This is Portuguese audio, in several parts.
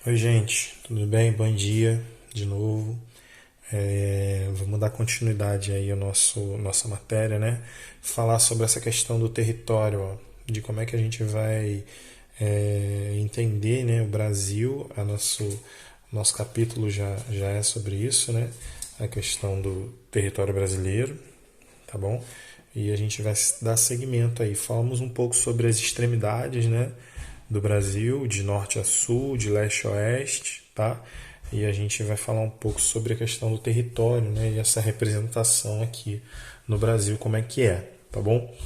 Oi, gente, tudo bem? Bom dia de novo. Vamos dar continuidade aí ao nossa matéria, né? Falar sobre essa questão do território, ó, de como é que a gente vai entender, né, o Brasil. Nosso capítulo já é sobre isso, né? A questão do território brasileiro, tá bom? E a gente vai dar seguimento aí. Falamos um pouco sobre as extremidades, né, do Brasil, de norte a sul, de leste a oeste, tá? E a gente vai falar um pouco sobre a questão do território, né, e essa representação aqui no Brasil, como é que é, tá bom?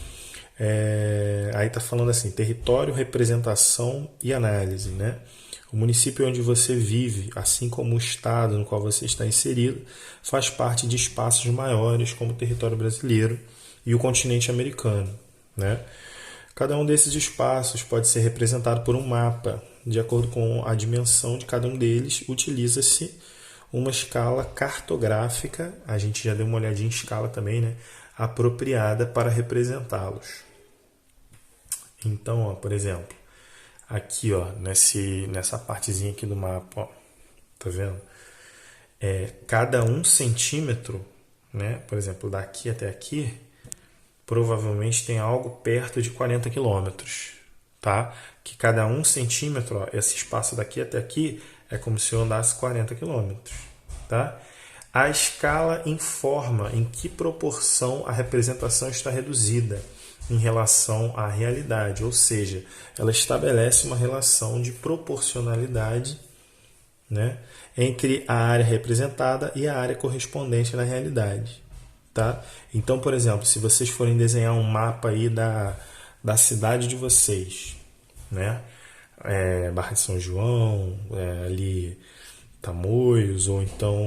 Aí tá falando assim, território, representação e análise, né? O município onde você vive, assim como o estado no qual você está inserido, faz parte de espaços maiores como o território brasileiro e o continente americano, né? Cada um desses espaços pode ser representado por um mapa. De acordo com a dimensão de cada um deles, utiliza-se uma escala cartográfica, a gente já deu uma olhadinha em escala também, né? Apropriada para representá-los. Então, ó, por exemplo, aqui, ó, nessa partezinha aqui do mapa, ó, tá vendo? Cada 1 centímetro, né? Por exemplo, daqui até aqui, provavelmente tem algo perto de 40 quilômetros, tá? Que cada 1 centímetro, ó, esse espaço daqui até aqui, é como se eu andasse 40 quilômetros, tá? A escala informa em que proporção a representação está reduzida em relação à realidade, ou seja, ela estabelece uma relação de proporcionalidade, né, entre a área representada e a área correspondente na realidade. Tá? Então, por exemplo, se vocês forem desenhar um mapa aí da cidade de vocês, né? Barra de São João, ali Tamoios, ou então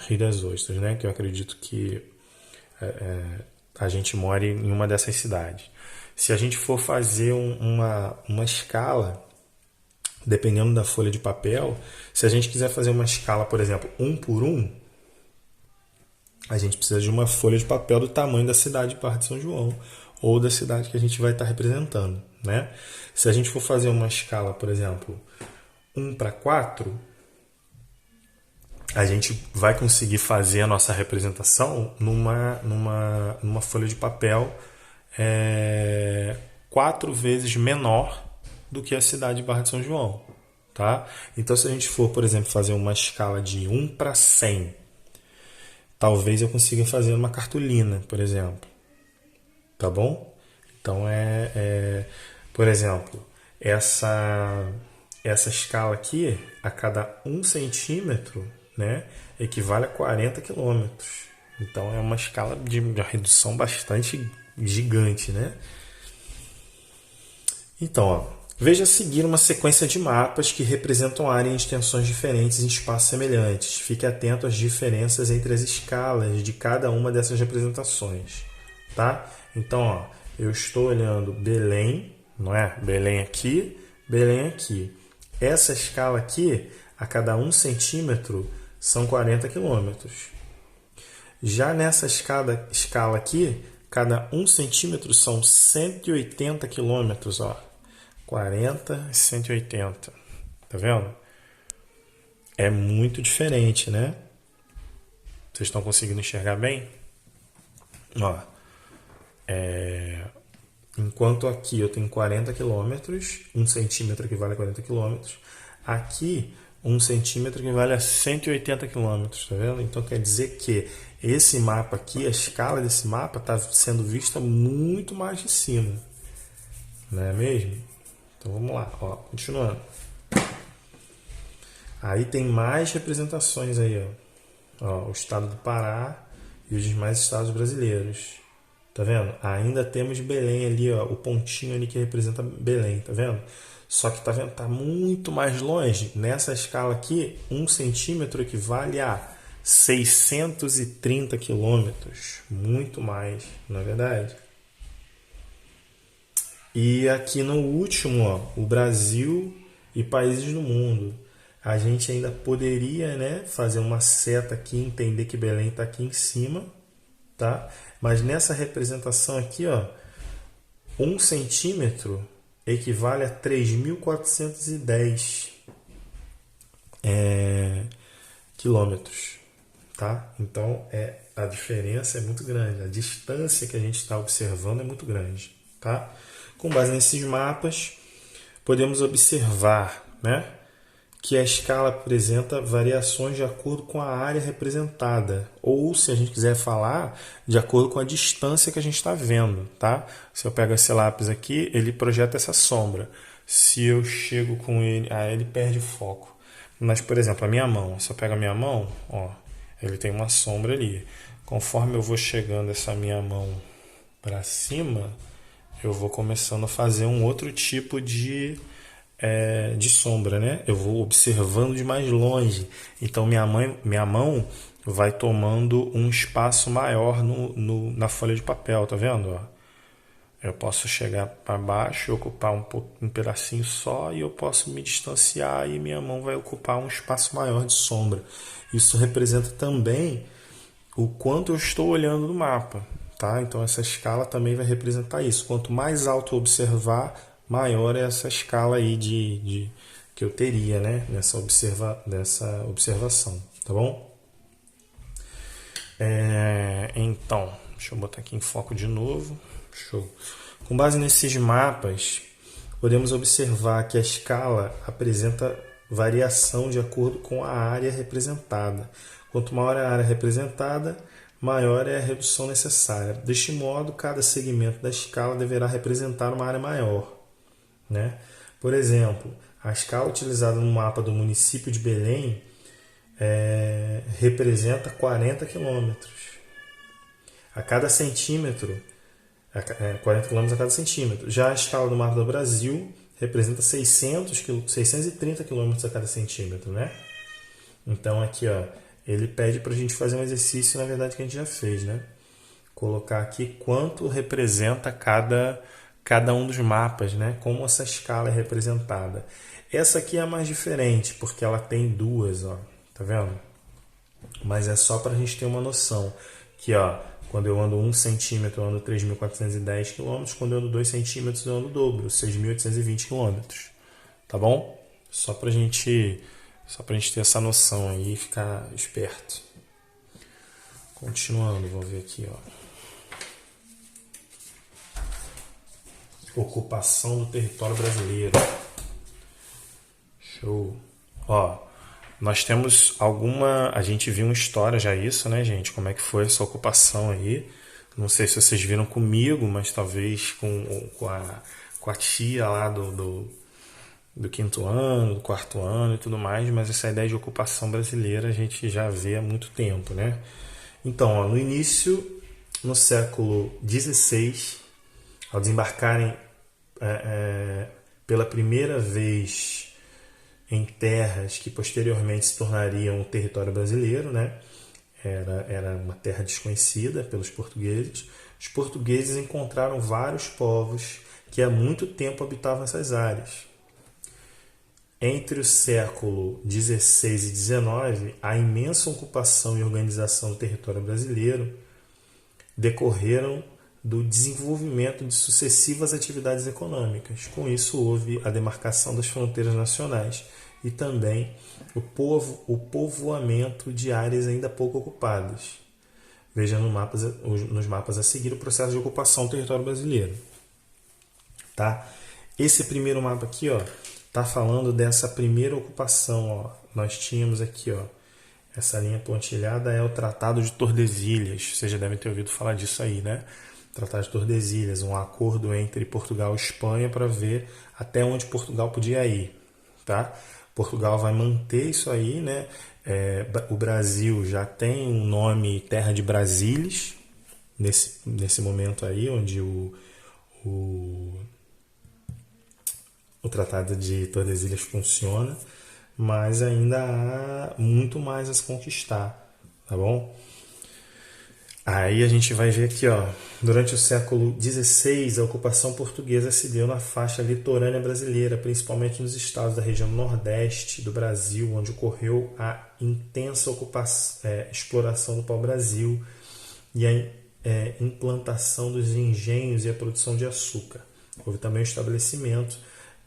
Rio das Ostras, né? Que eu acredito que a gente mora em uma dessas cidades. Se a gente for fazer uma escala, dependendo da folha de papel, se a gente quiser fazer uma escala, por exemplo, 1 por 1, a gente precisa de uma folha de papel do tamanho da cidade de Barra de São João ou da cidade que a gente vai estar representando, né? Se a gente for fazer uma escala, por exemplo, 1 para 4, a gente vai conseguir fazer a nossa representação numa folha de papel 4 vezes menor do que a cidade de Barra de São João, tá? Então, se a gente for, por exemplo, fazer uma escala de 1 para 100, talvez eu consiga fazer uma cartolina, por exemplo, tá bom? Então por exemplo, essa escala aqui, a cada 1 centímetro, né, equivale a 40 quilômetros. Então é uma escala de redução bastante gigante, né? Então, ó, veja a seguir uma sequência de mapas que representam áreas em extensões diferentes em espaços semelhantes. Fique atento às diferenças entre as escalas de cada uma dessas representações, tá? Então, ó, eu estou olhando Belém, não é? Belém aqui, Belém aqui. Essa escala aqui, a cada 1 centímetro, são 40 quilômetros. Já nessa escala aqui, cada 1 centímetro são 180 quilômetros, ó. 40 e 180. Tá vendo? É muito diferente, né? Vocês estão conseguindo enxergar bem? Ó, enquanto aqui eu tenho 40 quilômetros, 1 centímetro equivale a 40 quilômetros. Aqui, 1 centímetro equivale a 180 quilômetros, tá vendo? Então quer dizer que esse mapa aqui, a escala desse mapa está sendo vista muito mais de cima, não é mesmo? Então vamos lá, ó, continuando. Aí tem mais representações aí, ó, o estado do Pará e os demais estados brasileiros. Tá vendo? Ainda temos Belém ali, ó, o pontinho ali que representa Belém, tá vendo? Só que tá vendo, tá muito mais longe. Nessa escala aqui, 1 centímetro equivale a 630 quilômetros. Muito mais, não é verdade? E aqui no último, ó, o Brasil e países do mundo. A gente ainda poderia, né, fazer uma seta aqui, entender que Belém está aqui em cima, tá? Mas nessa representação aqui, ó, 1 centímetro equivale a 3.410. quilômetros, tá? Então a diferença é muito grande, a distância que a gente está observando é muito grande, tá? Com base nesses mapas, podemos observar, né, que a escala apresenta variações de acordo com a área representada, ou, se a gente quiser falar, de acordo com a distância que a gente está vendo, tá? Se eu pego esse lápis aqui, ele projeta essa sombra. Se eu chego com ele, ele perde foco. Mas, por exemplo, a minha mão, se eu pego a minha mão, ó, ele tem uma sombra ali. Conforme eu vou chegando essa minha mão para cima, eu vou começando a fazer um outro tipo de sombra, né? Eu vou observando de mais longe. Então minha mão vai tomando um espaço maior na folha de papel, tá vendo? Ó? Eu posso chegar para baixo, ocupar um pedacinho só, e eu posso me distanciar e minha mão vai ocupar um espaço maior de sombra. Isso representa também o quanto eu estou olhando no mapa, tá? Então essa escala também vai representar isso. Quanto mais alto eu observar, maior é essa escala aí que eu teria, né, nessa observação, tá bom? Então, deixa eu botar aqui em foco de novo. Show. Com base nesses mapas, podemos observar que a escala apresenta variação de acordo com a área representada. Quanto maior é a área representada, maior é a redução necessária. Deste modo, cada segmento da escala deverá representar uma área maior, né? Por exemplo, a escala utilizada no mapa do município de Belém representa 40 quilômetros. A cada centímetro, 40 km a cada centímetro. Já a escala do mapa do Brasil representa 630 km a cada centímetro, né? Então aqui, ó, ele pede para a gente fazer um exercício, na verdade, que a gente já fez, né? Colocar aqui quanto representa cada um dos mapas, né? Como essa escala é representada. Essa aqui é a mais diferente, porque ela tem duas, ó, tá vendo? Mas é só para a gente ter uma noção que, ó, quando eu ando 1 centímetro, eu ando 3.410 km, quando eu ando 2 centímetros, eu ando o dobro, 6.820 km, tá bom? Só pra gente ter essa noção aí e ficar esperto. Continuando, vamos ver aqui, ó. Ocupação do território brasileiro. Show. Ó, nós temos a gente viu uma história já isso, né, gente? Como é que foi essa ocupação aí? Não sei se vocês viram comigo, mas talvez com a tia lá do quinto ano, do quarto ano e tudo mais, mas essa ideia de ocupação brasileira a gente já vê há muito tempo, né? Então, ó, no início, no século XVI, ao desembarcarem pela primeira vez em terras que posteriormente se tornariam o território brasileiro, né? Era uma terra desconhecida pelos portugueses. Os portugueses encontraram vários povos que há muito tempo habitavam essas áreas. Entre o século XVI e XIX, a imensa ocupação e organização do território brasileiro decorreram do desenvolvimento de sucessivas atividades econômicas. Com isso, houve a demarcação das fronteiras nacionais e também o povoamento de áreas ainda pouco ocupadas. Veja nos mapas a seguir o processo de ocupação do território brasileiro. Tá? Esse primeiro mapa aqui, ó, tá falando dessa primeira ocupação. Ó. Nós tínhamos aqui, ó, essa linha pontilhada é o Tratado de Tordesilhas. Vocês já devem ter ouvido falar disso aí, né? Tratado de Tordesilhas, um acordo entre Portugal e Espanha para ver até onde Portugal podia ir, tá? Portugal vai manter isso aí, né? O Brasil já tem um nome Terra de Brasílias, nesse momento aí, onde o Tratado de Tordesilhas funciona, mas ainda há muito mais a se conquistar, tá bom? Aí a gente vai ver aqui, ó, durante o século XVI, a ocupação portuguesa se deu na faixa litorânea brasileira, principalmente nos estados da região nordeste do Brasil, onde ocorreu a intensa exploração do pau-brasil e a implantação dos engenhos e a produção de açúcar. Houve também o estabelecimento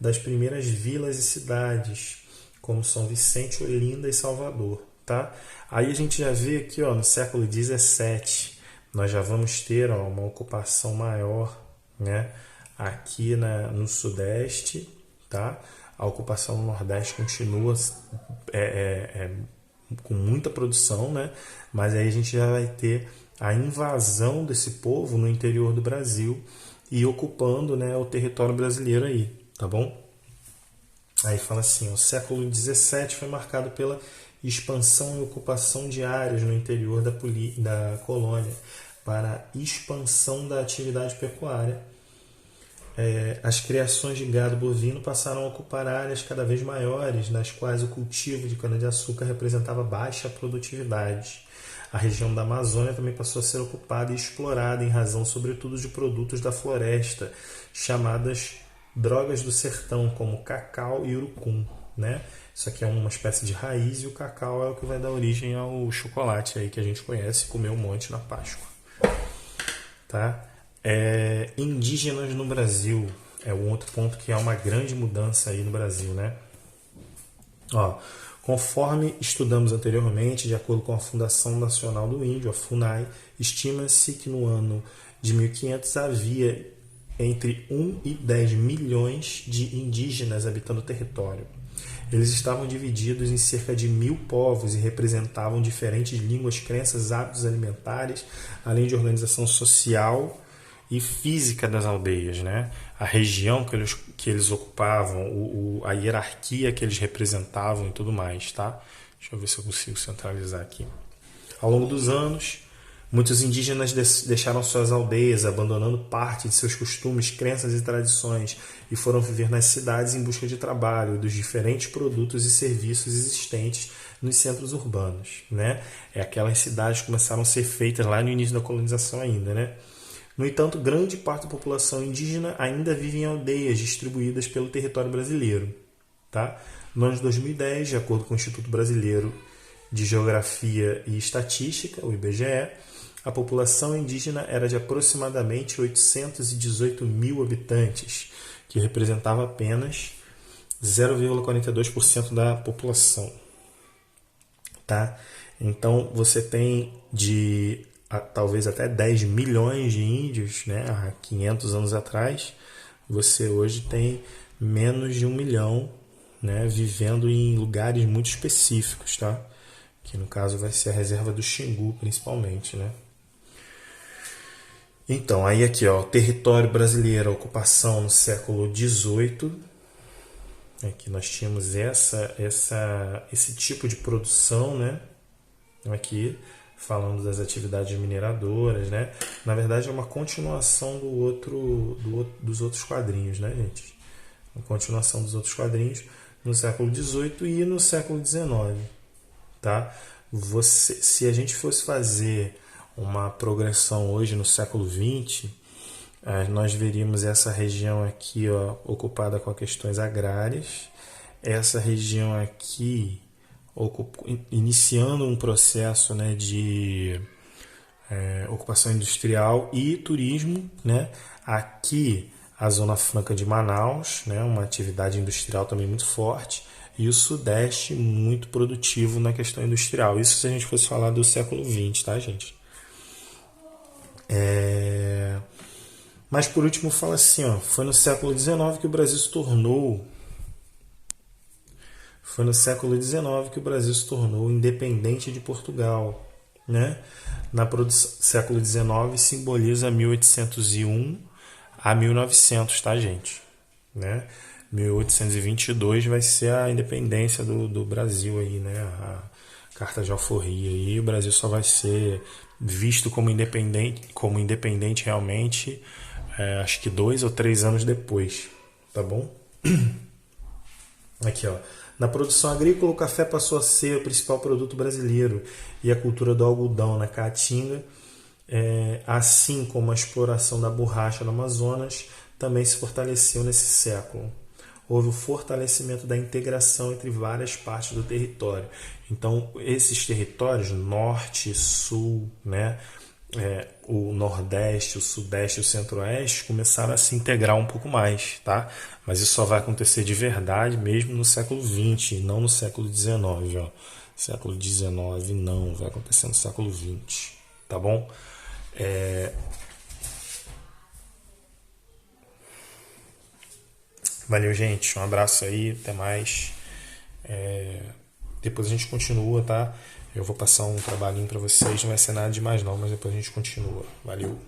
das primeiras vilas e cidades, como São Vicente, Olinda e Salvador, tá? Aí a gente já vê aqui, ó, no século XVII, nós já vamos ter, ó, uma ocupação maior, né? Aqui no Sudeste, tá? A ocupação no Nordeste continua com muita produção, né? Mas aí a gente já vai ter a invasão desse povo no interior do Brasil e ocupando, né, o território brasileiro aí, tá bom? Aí fala assim, o século XVII foi marcado pela expansão e ocupação de áreas no interior da colônia para a expansão da atividade pecuária. As criações de gado bovino passaram a ocupar áreas cada vez maiores, nas quais o cultivo de cana-de-açúcar representava baixa produtividade. A região da Amazônia também passou a ser ocupada e explorada em razão, sobretudo, de produtos da floresta, chamadas drogas do sertão, como cacau e urucum, né? Isso aqui é uma espécie de raiz e o cacau é o que vai dar origem ao chocolate aí que a gente conhece e comeu um monte na Páscoa, tá? Indígenas no Brasil é um outro ponto que é uma grande mudança aí no Brasil, né? Ó, conforme estudamos anteriormente, de acordo com a Fundação Nacional do Índio, a FUNAI, estima-se que no ano de 1500 havia entre 1 e 10 milhões de indígenas habitando o território. Eles estavam divididos em cerca de 1000 povos e representavam diferentes línguas, crenças, hábitos alimentares, além de organização social e física das aldeias, né? A região que eles ocupavam, a hierarquia que eles representavam e tudo mais, tá? Deixa eu ver se eu consigo centralizar aqui. Ao longo dos anos, muitos indígenas deixaram suas aldeias, abandonando parte de seus costumes, crenças e tradições, e foram viver nas cidades em busca de trabalho e dos diferentes produtos e serviços existentes nos centros urbanos, né? Aquelas cidades que começaram a ser feitas lá no início da colonização ainda, né? No entanto, grande parte da população indígena ainda vive em aldeias distribuídas pelo território brasileiro, tá? No ano de 2010, de acordo com o Instituto Brasileiro de Geografia e Estatística, o IBGE, a população indígena era de aproximadamente 818 mil habitantes, que representava apenas 0,42% da população. Tá? Então, você tem talvez até 10 milhões de índios, né? Há 500 anos atrás, você hoje tem menos de 1 milhão, né? Vivendo em lugares muito específicos, tá? Que no caso vai ser a reserva do Xingu, principalmente, né? Então, aí aqui, ó, território brasileiro, ocupação no século XVIII. Aqui nós tínhamos esse tipo de produção, né? Aqui, falando das atividades mineradoras, né? Na verdade, é uma continuação dos outros quadrinhos, né, gente? Uma continuação dos outros quadrinhos no século XVIII e no século XIX, tá? Se a gente fosse fazer uma progressão hoje no século XX, nós veríamos essa região aqui, ó, ocupada com questões agrárias, essa região aqui iniciando um processo, né, de ocupação industrial e turismo, né? Aqui a Zona Franca de Manaus, né, uma atividade industrial também muito forte, e o Sudeste muito produtivo na questão industrial. Isso se a gente fosse falar do século XX, tá, gente? Mas por último fala assim, ó, foi no século XIX que o Brasil se tornou independente de Portugal, né? Século XIX simboliza 1801 a 1900, tá, gente? Né? 1822 vai ser a independência do Brasil aí, né? A Carta de Alforria, e o Brasil só vai ser visto como independente realmente, acho que 2 ou 3 anos depois, tá bom? Aqui, ó. Na produção agrícola, o café passou a ser o principal produto brasileiro e a cultura do algodão na Caatinga, assim como a exploração da borracha no Amazonas, também se fortaleceu nesse século. Houve o fortalecimento da integração entre várias partes do território. Então, esses territórios, norte, sul, né, o Nordeste, o Sudeste e o Centro-Oeste começaram a se integrar um pouco mais, tá? Mas isso só vai acontecer de verdade mesmo no século XX, e não no século XIX, ó. Século XIX não, vai acontecer no século XX, tá bom? Valeu, gente. Um abraço aí, até mais. Depois a gente continua, tá? Eu vou passar um trabalhinho para vocês, não vai ser nada demais não, mas depois a gente continua. Valeu.